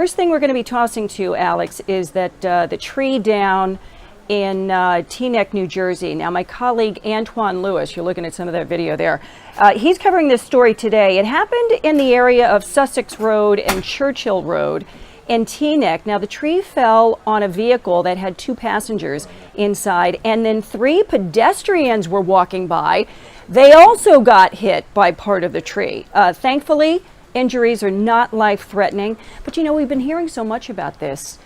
First thing we're going to be tossing to, Alex, is that the tree down in Teaneck, New Jersey. Now, my colleague Antoine Lewis, you're looking at some of that video there, he's covering this story today. It happened in the area of Sussex Road and Churchill Road in Teaneck. Now, the tree fell on a vehicle that had 2 passengers inside, and then 3 pedestrians were walking by. They also got hit by part of the tree. Thankfully, injuries are not life-threatening, but you know, we've been hearing so much about this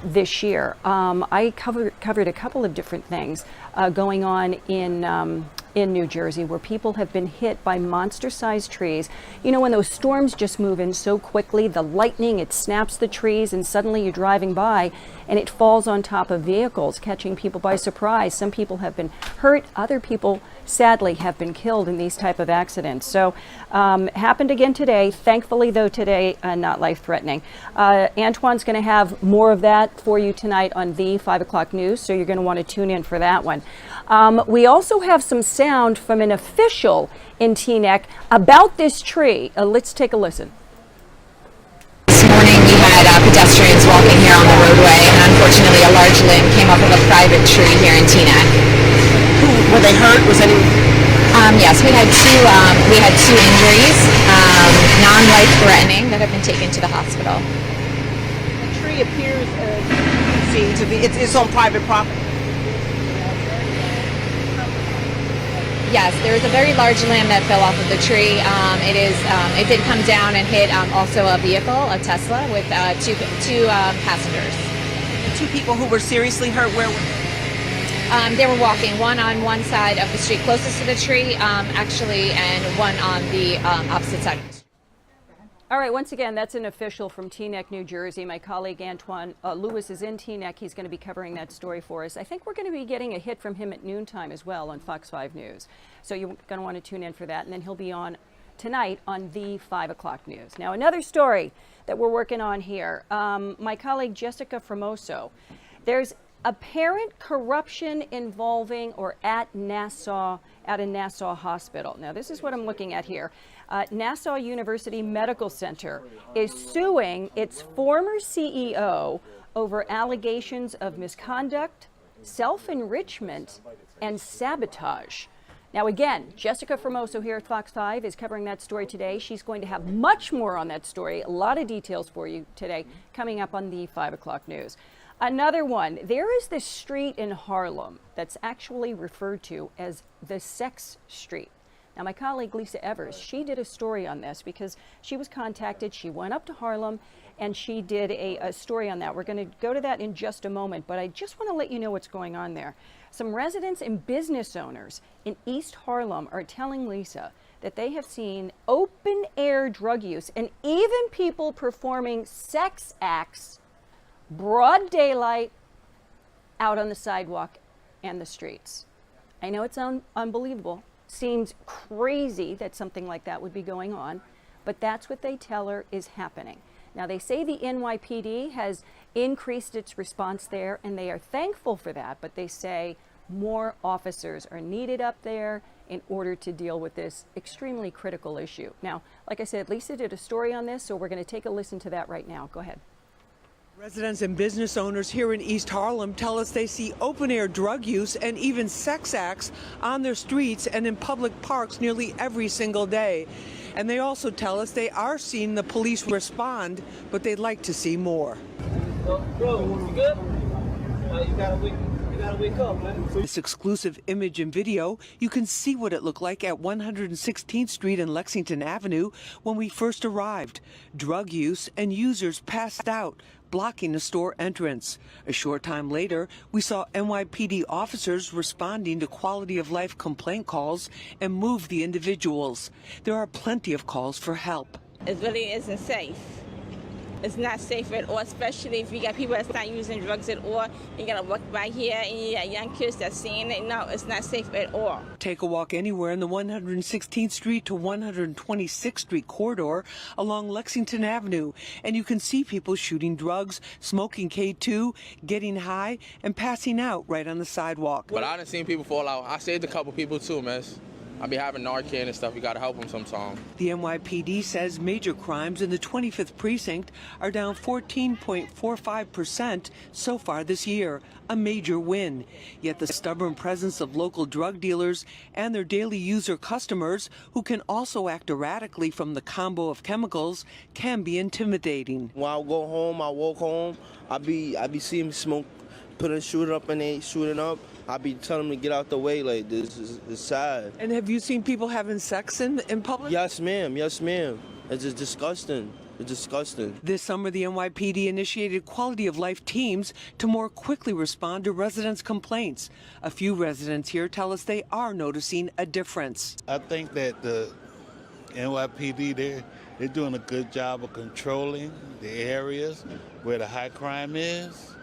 this year. I covered a couple of different things going on in New Jersey, where people have been hit by monster-sized trees. You know, when those storms just move in so quickly, the lightning, it snaps the trees, and suddenly you're driving by and it falls on top of vehicles, catching people by surprise. Some people have been hurt, other people sadly have been killed in these type of accidents. So happened again today. Thankfully, though, today not life-threatening. Antoine's going to have more of that for you tonight on the 5 o'clock news, so you're going to want to tune in for that one. We also have some sound from an official in Teaneck about this tree. Let's take a listen. This morning we had pedestrians walking here on the roadway, and unfortunately a large limb came off of a private tree here in Teaneck. Were they hurt? Was any? Yes, we had two injuries, non-life-threatening, that have been taken to the hospital. The tree appears to be it's on private property. Yes, there was a very large limb that fell off of the tree. It did come down and hit also a vehicle, a Tesla, with two passengers. The 2 people who were seriously hurt, where were they? They were walking, one on one side of the street closest to the tree, actually, and one on the opposite side of the street. All right, once again, that's an official from Teaneck, New Jersey. My colleague Antoine Lewis is in Teaneck. He's going to be covering that story for us. I think we're going to be getting a hit from him at noontime as well on Fox 5 News. So you're going to want to tune in for that. And then he'll be on tonight on the 5 o'clock news. Now, another story that we're working on here. My colleague Jessica Formoso. There's apparent corruption involving or at a Nassau hospital. Now, this is what I'm looking at here. Nassau University Medical Center is suing its former CEO over allegations of misconduct, self-enrichment, and sabotage. Now, again, Jessica Formoso here at Fox 5 is covering that story today. She's going to have much more on that story, a lot of details for you today, coming up on the 5 o'clock news. Another one, there is this street in Harlem that's actually referred to as the Sex Street. Now, my colleague Lisa Evers, she did a story on this because she was contacted. She went up to Harlem and she did a story on that. We're going to go to that in just a moment, but I just want to let you know what's going on there. Some residents and business owners in East Harlem are telling Lisa that they have seen open-air drug use and even people performing sex acts, broad daylight, out on the sidewalk and the streets. I know it's unbelievable. Seems crazy that something like that would be going on, but that's what they tell her is happening. Now, they say the NYPD has increased its response there, and they are thankful for that, but they say more officers are needed up there in order to deal with this extremely critical issue. Now, like I said, Lisa did a story on this, so we're going to take a listen to that right now. Go ahead. Residents and business owners here in East Harlem tell us they see open-air drug use and even sex acts on their streets and in public parks nearly every single day. And they also tell us they are seeing the police respond, but they'd like to see more. Bro, you good? You gotta wake up, man. This exclusive image and video, you can see what it looked like at 116th Street and Lexington Avenue when we first arrived. Drug use and users passed out, blocking the store entrance. A short time later, we saw NYPD officers responding to quality of life complaint calls and moved the individuals. There are plenty of calls for help. It really isn't safe. It's not safe at all, especially if you got people that's not using drugs at all. You gotta walk by here and you got young kids that's seeing it. No, it's not safe at all. Take a walk anywhere in the 116th Street to 126th Street corridor along Lexington Avenue, and you can see people shooting drugs, smoking K2, getting high, and passing out right on the sidewalk. But I done seen people fall out. I saved a couple people too, man. I be having Narcan and stuff. We got to help them sometimes. The NYPD says major crimes in the 25th precinct are down 14.45% so far this year, a major win. Yet the stubborn presence of local drug dealers and their daily user customers, who can also act erratically from the combo of chemicals, can be intimidating. When I go home, I walk home, I be seeing smoke, putting shooting up and they shooting up. I be telling them to get out the way. Like, this is sad. And have you seen people having sex in public? Yes, ma'am. Yes, ma'am. It's just disgusting. It's disgusting. This summer, the NYPD initiated quality of life teams to more quickly respond to residents' complaints. A few residents here tell us they are noticing a difference. I think that the NYPD, they're doing a good job of controlling the areas where the high crime is.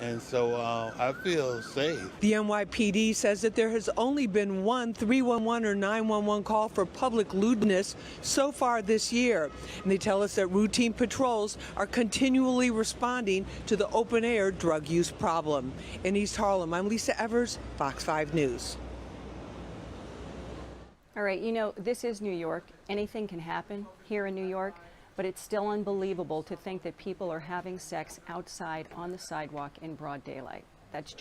And so I feel safe. The NYPD says that there has only been one 311 or 911 call for public lewdness so far this year. And they tell us that routine patrols are continually responding to the open-air drug use problem. In East Harlem, I'm Lisa Evers, Fox 5 News. All right, you know, this is New York. Anything can happen here in New York. But it's still unbelievable to think that people are having sex outside on the sidewalk in broad daylight. That's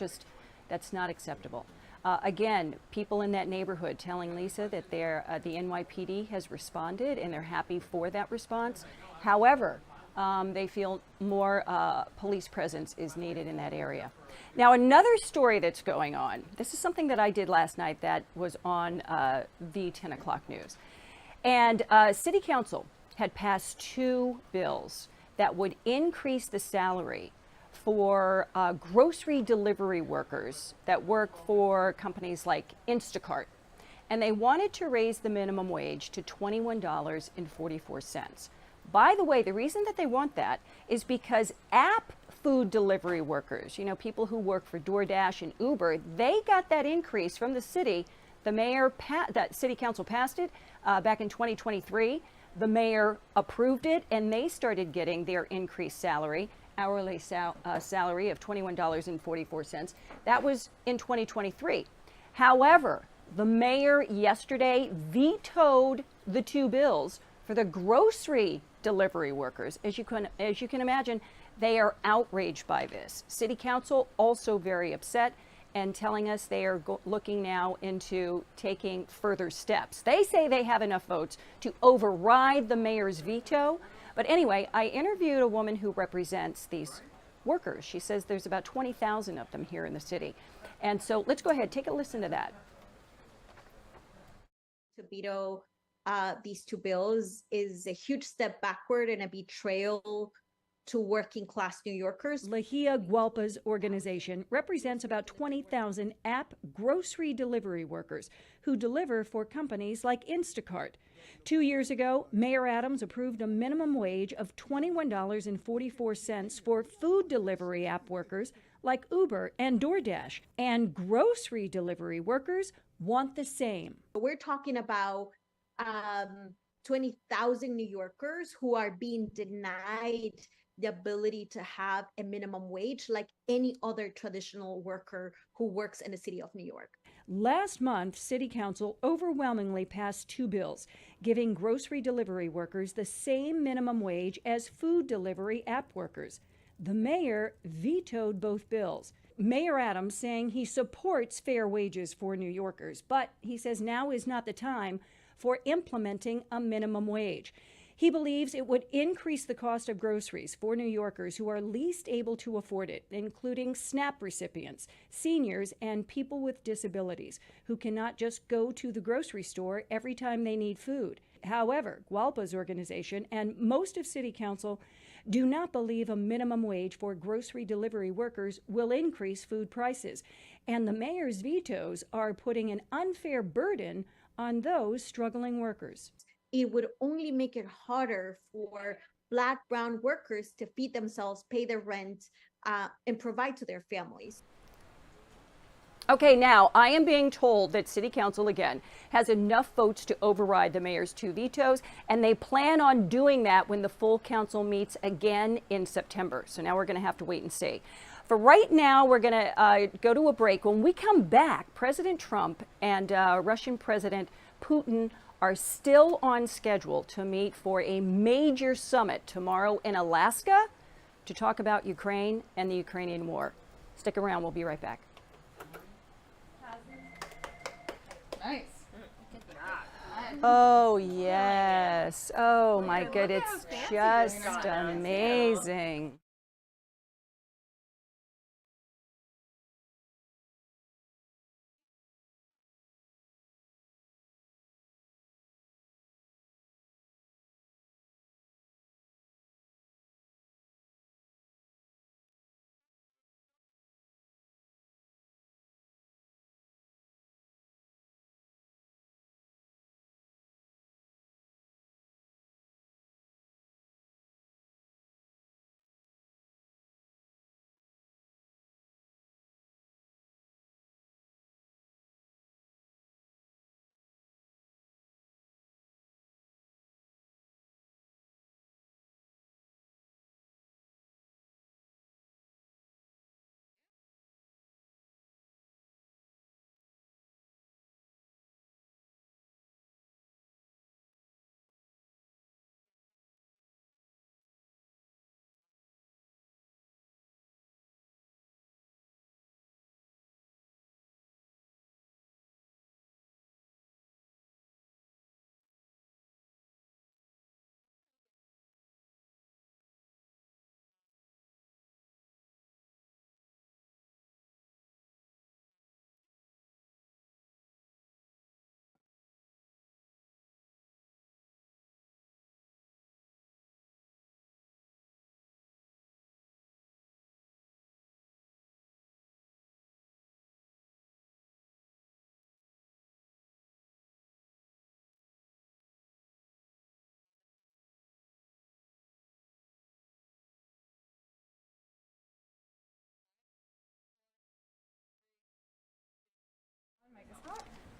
not acceptable. Again, people in that neighborhood telling Lisa that the NYPD has responded and they're happy for that response. However, they feel more police presence is needed in that area. Now, another story that's going on, this is something that I did last night that was on the 10 o'clock news. And City Council had passed two bills that would increase the salary for grocery delivery workers that work for companies like Instacart. And they wanted to raise the minimum wage to $21.44. By the way, the reason that they want that is because app food delivery workers, you know, people who work for DoorDash and Uber, they got that increase from the city. The mayor, that City Council passed it back in 2023. The mayor approved it, and they started getting their increased salary, hourly salary of $21.44. That was in 2023. However, the mayor yesterday vetoed the two bills for the grocery delivery workers. As you can imagine, they are outraged by this. City Council also very upset and telling us they are looking now into taking further steps. They say they have enough votes to override the mayor's veto. But anyway, I interviewed a woman who represents these workers. She says there's about 20,000 of them here in the city. And so let's go ahead, take a listen to that. To veto these two bills is a huge step backward and a betrayal to working class New Yorkers. Lahia Gualpa's organization represents about 20,000 app grocery delivery workers who deliver for companies like Instacart. 2 years ago, Mayor Adams approved a minimum wage of $21.44 for food delivery app workers like Uber and DoorDash, and grocery delivery workers want the same. We're talking about 20,000 New Yorkers who are being denied the ability to have a minimum wage like any other traditional worker who works in the city of New York. Last month, City Council overwhelmingly passed two bills, giving grocery delivery workers the same minimum wage as food delivery app workers. The mayor vetoed both bills. Mayor Adams saying he supports fair wages for New Yorkers, but he says now is not the time for implementing a minimum wage. He believes it would increase the cost of groceries for New Yorkers who are least able to afford it, including SNAP recipients, seniors, and people with disabilities who cannot just go to the grocery store every time they need food. However, Gualpa's organization and most of City Council do not believe a minimum wage for grocery delivery workers will increase food prices, and the mayor's vetoes are putting an unfair burden on those struggling workers. It would only make it harder for Black, brown workers to feed themselves, pay their rent, and provide to their families. Okay, now I am being told that City Council, again, has enough votes to override the mayor's two vetoes, and they plan on doing that when the full council meets again in September. So now we're going to have to wait and see. For right now, we're going to go to a break. When we come back, President Trump and Russian President Putin are still on schedule to meet for a major summit tomorrow in Alaska to talk about Ukraine and the Ukrainian war. Stick around, we'll be right back. Nice. Oh, yes. Oh, my God, it's just amazing.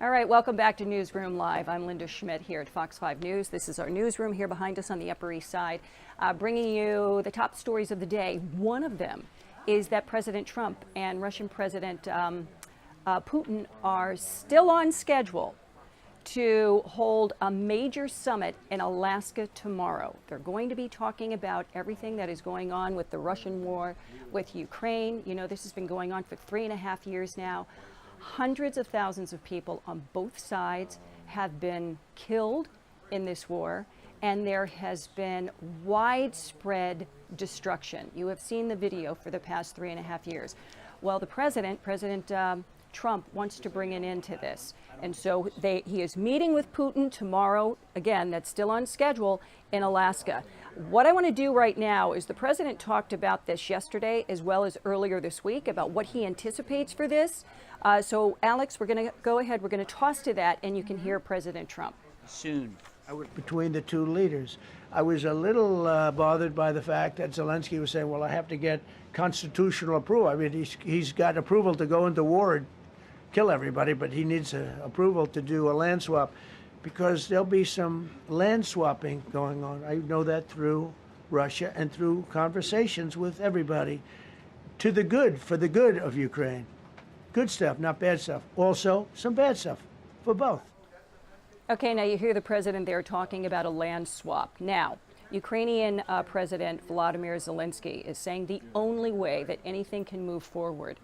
All right, welcome back to Newsroom Live. I'm Linda Schmidt here at Fox 5 News. This is our newsroom here behind us on the Upper East Side, bringing you the top stories of the day. One of them is that President Trump and Russian President Putin are still on schedule to hold a major summit in Alaska tomorrow. They're going to be talking about everything that is going on with the Russian war with Ukraine. You know, this has been going on for 3.5 years now. Hundreds of thousands of people on both sides have been killed in this war, and there has been widespread destruction. You have seen the video for the past 3.5 years. Well, the President Trump wants to bring an end to this. And so he is meeting with Putin tomorrow, again, that's still on schedule, in Alaska. What I want to do right now is the President talked about this yesterday as well as earlier this week about what he anticipates for this. So, Alex, we're going to go ahead. We're going to toss to that, and you can hear President Trump. Soon. Between the two leaders. I was a little bothered by the fact that Zelensky was saying, well, I have to get constitutional approval. I mean, he's got approval to go into war and kill everybody, but he needs approval to do a land swap because there'll be some land swapping going on. I know that through Russia and through conversations with everybody to the good, for the good of Ukraine. Good stuff, not bad stuff. Also, some bad stuff for both. Okay, now you hear the president there talking about a land swap. Now, Ukrainian President Volodymyr Zelensky is saying the only way that anything can move forward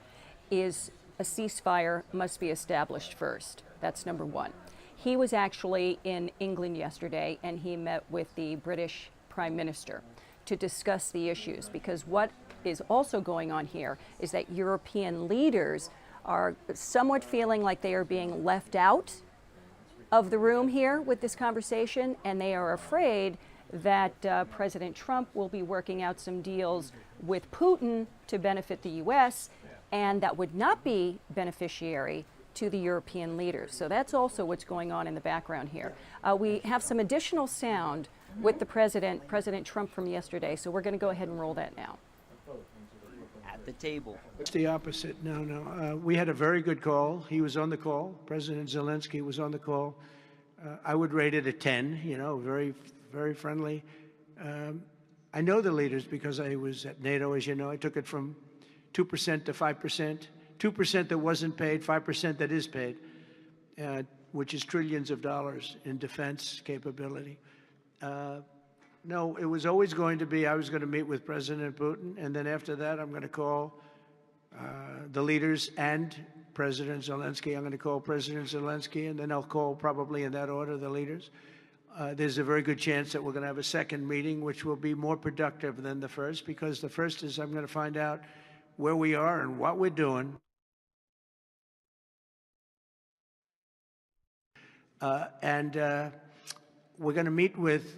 is a ceasefire must be established first. That's number one. He was actually in England yesterday, and he met with the British Prime Minister to discuss the issues, because what is also going on here is that European leaders are somewhat feeling like they are being left out of the room here with this conversation, and they are afraid that President Trump will be working out some deals with Putin to benefit the U.S., and that would not be beneficiary to the European leaders. So that's also what's going on in the background here. We have some additional sound with the President Trump from yesterday, so we're going to go ahead and roll that now. At the table. It's the opposite. No. We had a very good call. He was on the call. President Zelensky was on the call. I would rate it a 10, very, very friendly. I know the leaders because I was at NATO, as you know. I took it from 2% to 5%, 2% that wasn't paid, 5% that is paid. which is trillions of dollars in defense capability. No, it was always going to be, I was going to meet with President Putin, and then after that, I'm going to call the leaders and President Zelensky. I'm going to call President Zelensky, and then I'll call, probably in that order, the leaders. There's a very good chance that we're going to have a second meeting, which will be more productive than the first, because the first is I'm going to find out where we are and what we're doing. We're going to meet with,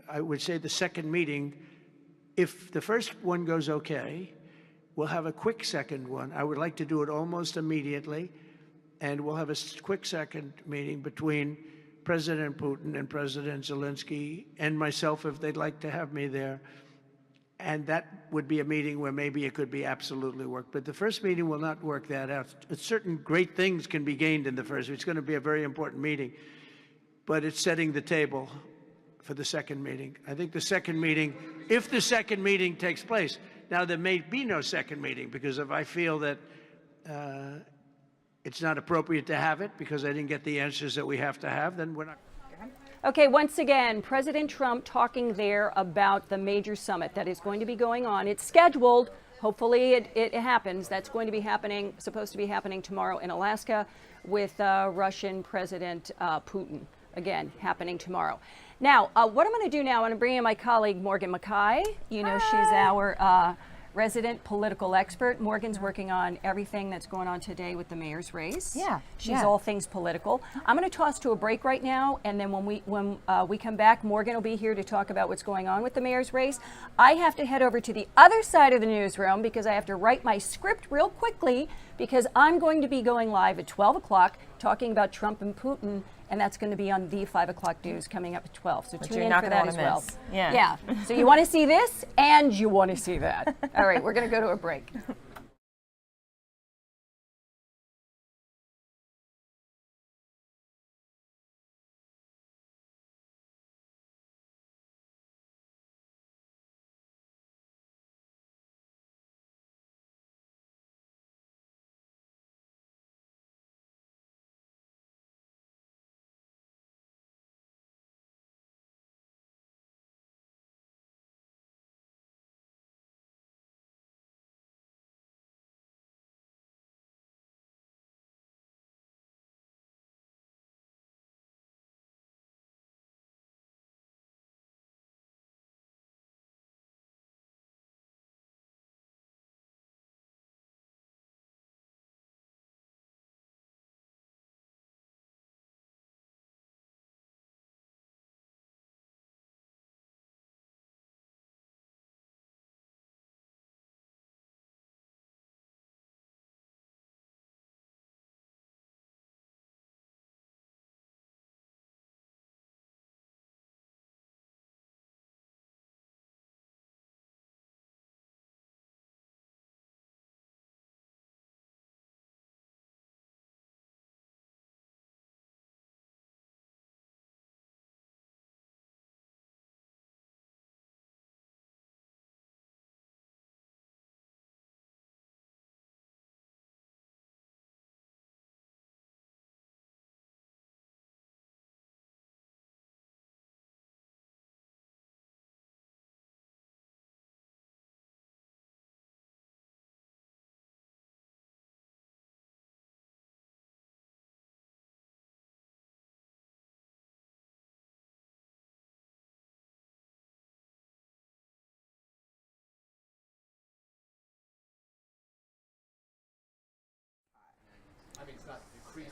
I would say, the second meeting. If the first one goes okay, we'll have a quick second one. I would like to do it almost immediately, and we'll have a quick second meeting between President Putin and President Zelensky and myself, if they'd like to have me there. And that would be a meeting where maybe it could be absolutely work. But the first meeting will not work that out. Certain great things can be gained in the first. It's going to be a very important meeting. But it's setting the table for the second meeting. I think the second meeting, if the second meeting takes place, now there may be no second meeting, because if I feel that it's not appropriate to have it because I didn't get the answers that we have to have, then we're not. Okay, once again, President Trump talking there about the major summit that is going to be going on. It's scheduled. Hopefully it happens. That's going to be happening, supposed to be happening tomorrow in Alaska with Russian President Putin. Again, happening tomorrow. Now, what I'm going to do now, I'm going to bring in my colleague, Morgan Mackay. You know, she's our resident political expert. Morgan's working on everything that's going on today with the mayor's race. Yeah. She's all things political. I'm going to toss to a break right now, and then when we come back, Morgan will be here to talk about what's going on with the mayor's race. I have to head over to the other side of the newsroom because I have to write my script real quickly, because I'm going to be going live at 12 o'clock talking about Trump and Putin, and that's going to be on the 5 o'clock news coming up at 12. So tune in for that as well. Yeah. So you want to see this and you want to see that. All right, we're going to go to a break.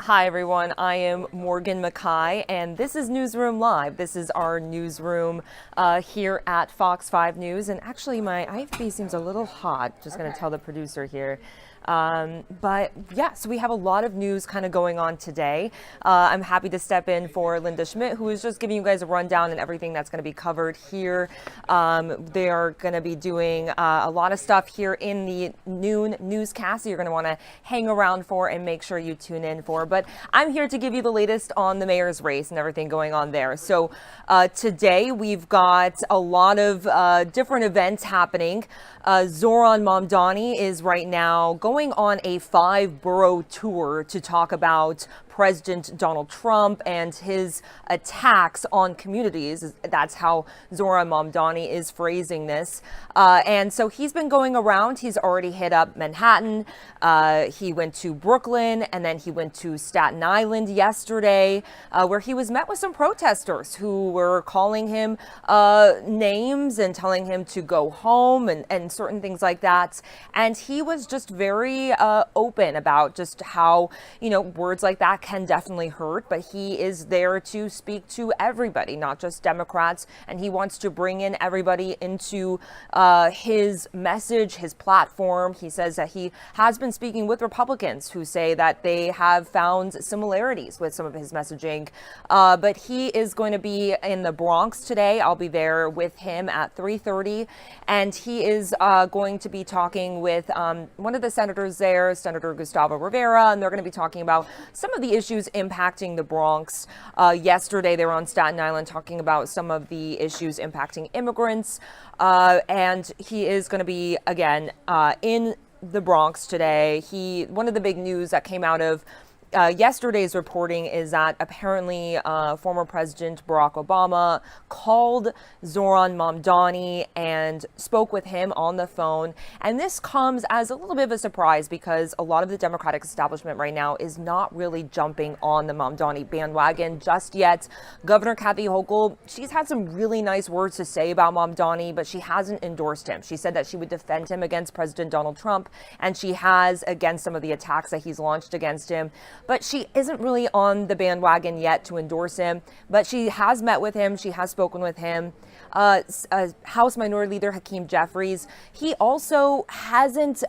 Hi everyone, I am Morgan Mackay and this is Newsroom Live. This is our newsroom here at Fox 5 News, and actually my IFB seems a little hot, just going to tell the producer here. But yeah, so we have a lot of news kind of going on today. I'm happy to step in for Linda Schmidt, who is just giving you guys a rundown and everything that's going to be covered here. They are going to be doing a lot of stuff here in the noon newscast, so you're going to want to hang around for and make sure you tune in for. But I'm here to give you the latest on the mayor's race and everything going on there. So today we've got a lot of different events happening. Zoran Mamdani is right now going on a 5-borough tour to talk about President Donald Trump and his attacks on communities. That's how Zoran Mamdani is phrasing this. And so he's been going around. He's already hit up Manhattan. He went to Brooklyn, and then he went to Staten Island yesterday, where he was met with some protesters who were calling him names and telling him to go home and certain things like that. And he was just very open about just how, words like that can definitely hurt, but he is there to speak to everybody, not just Democrats. And he wants to bring in everybody into his message, his platform. He says that he has been speaking with Republicans who say that they have found similarities with some of his messaging. But he is going to be in the Bronx today. I'll be there with him at 3:30. And he is going to be talking with one of the senators there, Senator Gustavo Rivera, and they're going to be talking about some of the issues impacting the Bronx. Yesterday, they were on Staten Island talking about some of the issues impacting immigrants. And he is going to be, again, in the Bronx today. One of the big news that came out of yesterday's reporting is that apparently former President Barack Obama called Zoran Mamdani and spoke with him on the phone. And this comes as a little bit of a surprise because a lot of the Democratic establishment right now is not really jumping on the Mamdani bandwagon just yet. Governor Kathy Hochul, she's had some really nice words to say about Mamdani, but she hasn't endorsed him. She said that she would defend him against President Donald Trump, and she has against some of the attacks that he's launched against him. But she isn't really on the bandwagon yet to endorse him. But she has met with him. She has spoken with him. House Minority Leader Hakeem Jeffries, he also hasn't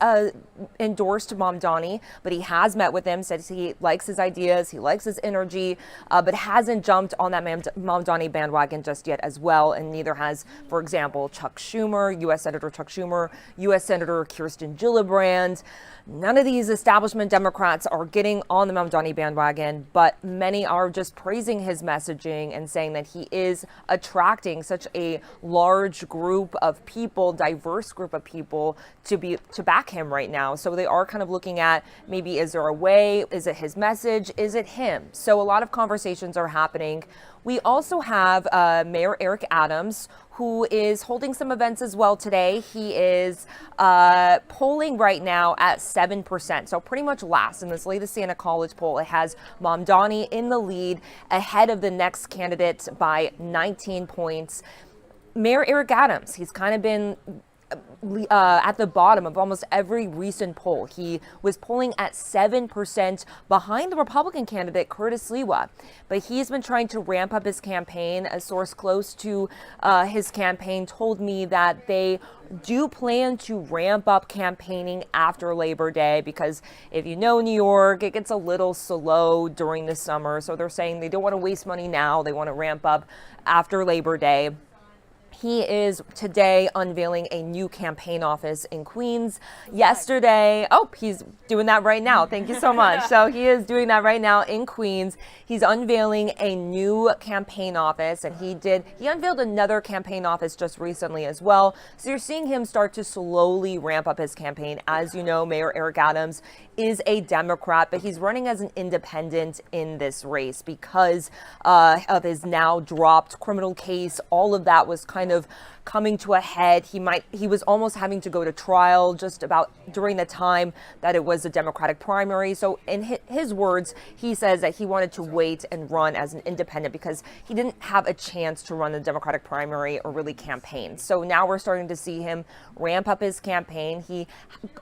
endorsed Mamdani, but he has met with him, says he likes his ideas, he likes his energy, but hasn't jumped on that Mamdani bandwagon just yet as well. And neither has, for example, Chuck Schumer, U.S. Senator Chuck Schumer, U.S. Senator Kirsten Gillibrand. None of these establishment Democrats are getting on the Mamdani bandwagon, but many are just praising his messaging and saying that he is attracting such a large group of people, diverse group of people to back him right now. So they are kind of looking at maybe, is there a way? Is it his message? Is it him? So a lot of conversations are happening. We also have Mayor Eric Adams, who is holding some events as well today. He is polling right now at 7%, so pretty much last in this latest Santa College poll. It has Mamdani in the lead ahead of the next candidate by 19 points. Mayor Eric Adams, he's kind of been at the bottom of almost every recent poll. He was polling at 7% behind the Republican candidate, Curtis Lewa. But he's been trying to ramp up his campaign. A source close to his campaign told me that they do plan to ramp up campaigning after Labor Day, because if you know New York, it gets a little slow during the summer. So they're saying they don't want to waste money now. They want to ramp up after Labor Day. He is today unveiling a new campaign office in Queens. Yesterday, he's doing that right now. Thank you so much. So he is doing that right now in Queens. He's unveiling a new campaign office, and he unveiled another campaign office just recently as well. So you're seeing him start to slowly ramp up his campaign. As you know, Mayor Eric Adams is a Democrat, but he's running as an independent in this race because of his now dropped criminal case. All of that was kind of coming to a head. He was almost having to go to trial just about during the time that it was a Democratic primary. So in his words, he says that he wanted to wait and run as an independent because he didn't have a chance to run the Democratic primary or really campaign. So now we're starting to see him ramp up his campaign. He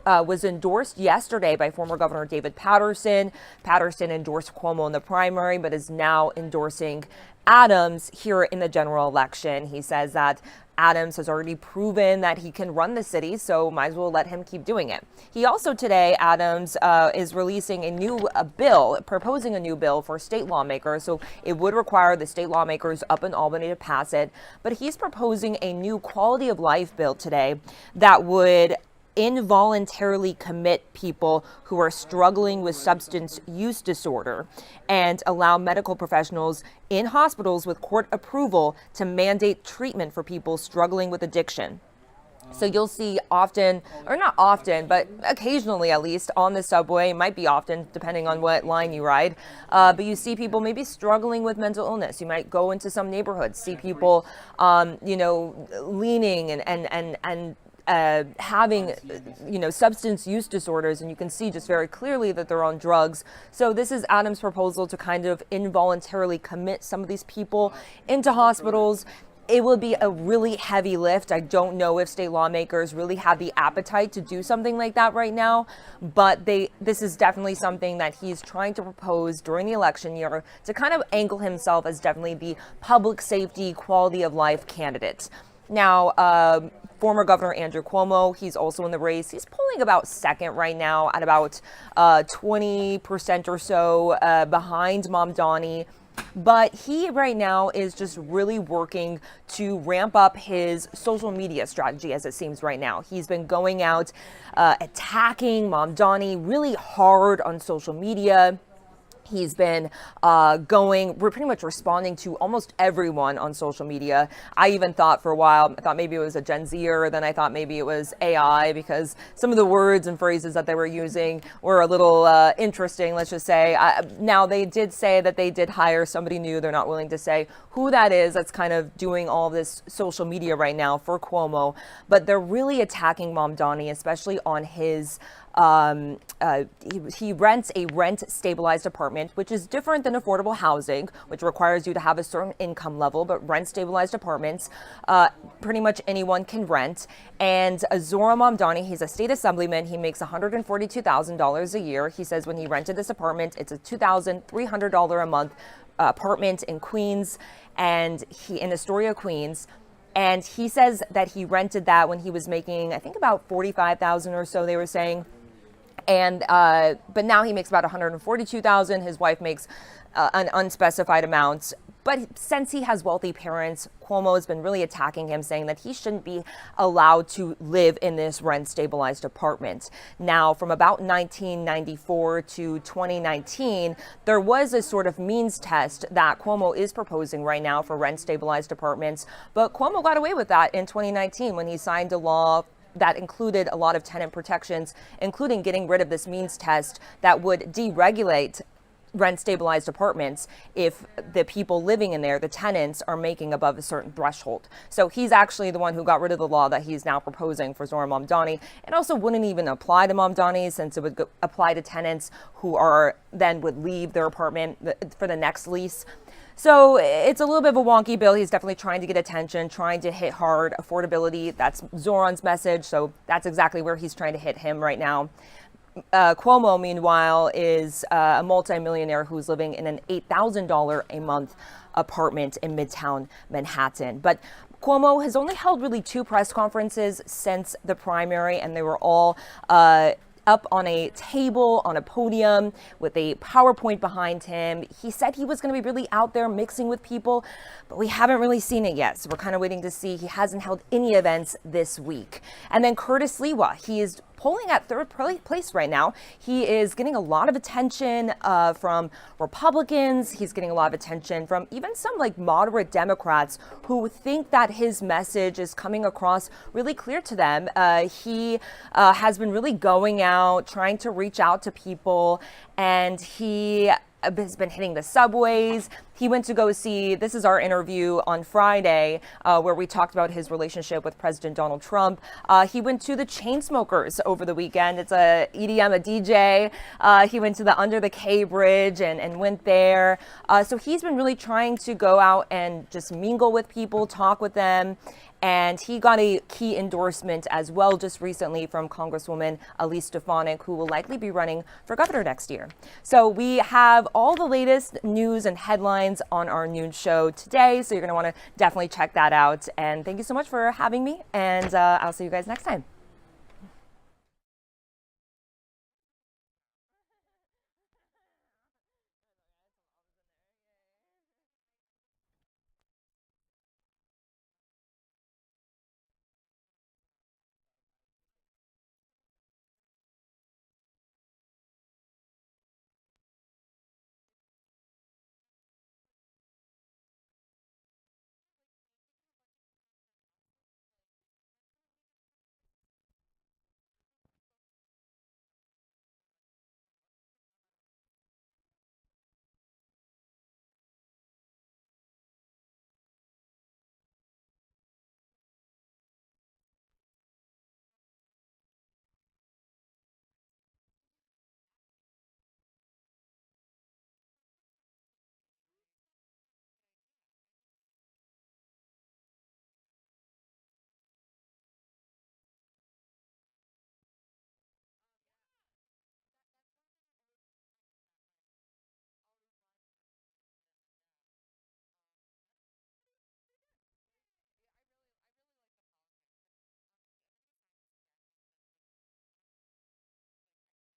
was endorsed yesterday by former Governor David Paterson. Paterson endorsed Cuomo in the primary, but is now endorsing Adams here in the general election. He says that Adams has already proven that he can run the city, so might as well let him keep doing it. He also today, Adams, is releasing proposing a new bill for state lawmakers. So it would require the state lawmakers up in Albany to pass it. But he's proposing a new quality of life bill today that would involuntarily commit people who are struggling with substance use disorder and allow medical professionals in hospitals with court approval to mandate treatment for people struggling with addiction. So you'll see often, or not often, but occasionally at least on the subway, it might be often depending on what line you ride, but you see people maybe struggling with mental illness. You might go into some neighborhoods, see people, leaning and having, substance use disorders, and you can see just very clearly that they're on drugs. So this is Adams' proposal to kind of involuntarily commit some of these people into hospitals. It will be a really heavy lift. I don't know if state lawmakers really have the appetite to do something like that right now, but this is definitely something that he's trying to propose during the election year to kind of angle himself as definitely the public safety, quality of life candidate. Now, former Governor Andrew Cuomo, he's also in the race. He's polling about second right now at about 20% or so behind Mamdani. But he right now is just really working to ramp up his social media strategy, as it seems right now. He's been going out attacking Mamdani really hard on social media. He's been we're pretty much responding to almost everyone on social media. I even thought for a while, I thought maybe it was a Gen Zer, then I thought maybe it was AI, because some of the words and phrases that they were using were a little interesting, let's just say. Now, they did say that they did hire somebody new. They're not willing to say who that is that's kind of doing all this social media right now for Cuomo. But they're really attacking Mamdani, especially on his he rents a rent-stabilized apartment, which is different than affordable housing, which requires you to have a certain income level, but rent-stabilized apartments, pretty much anyone can rent. And Zohran Mamdani, he's a state assemblyman. He makes $142,000 a year. He says when he rented this apartment, it's a $2,300 a month apartment in Queens, and in Astoria, Queens. And he says that he rented that when he was making, I think, about $45,000 or so, they were saying. And but now he makes about $142,000. His wife makes an unspecified amount. But since he has wealthy parents, Cuomo has been really attacking him, saying that he shouldn't be allowed to live in this rent-stabilized apartment. Now, from about 1994 to 2019, there was a sort of means test that Cuomo is proposing right now for rent-stabilized apartments. But Cuomo got away with that in 2019 when he signed a law that included a lot of tenant protections, including getting rid of this means test that would deregulate rent-stabilized apartments if the people living in there, the tenants, are making above a certain threshold. So he's actually the one who got rid of the law that he's now proposing for Zohran Mamdani. It also wouldn't even apply to Mamdani, since it would apply to tenants who would leave their apartment for the next lease. So it's a little bit of a wonky bill. He's definitely trying to get attention, trying to hit hard affordability. That's Zohran's message. So that's exactly where he's trying to hit him right now. Cuomo, meanwhile, is a multimillionaire who's living in an $8,000 a month apartment in Midtown Manhattan. But Cuomo has only held really 2 press conferences since the primary, and they were all up on a table, on a podium, with a PowerPoint behind him. He said he was going to be really out there mixing with people, but we haven't really seen it yet. So we're kind of waiting to see. He hasn't held any events this week. And then Curtis Lewa, he is polling at 3rd place right now. He is getting a lot of attention from Republicans. He's getting a lot of attention from even some moderate Democrats who think that his message is coming across really clear to them. He has been really going out, trying to reach out to people, and he has been hitting the subways. He went to go see, this is our interview on Friday, where we talked about his relationship with President Donald Trump. He went to the Chainsmokers over the weekend. It's a EDM, a DJ. He went to the Under the K Bridge and went there. So he's been really trying to go out and just mingle with people, talk with them. And he got a key endorsement as well just recently from Congresswoman Elise Stefanik, who will likely be running for governor next year. So we have all the latest news and headlines on our noon show today. So you're going to want to definitely check that out. And thank you so much for having me. And I'll see you guys next time.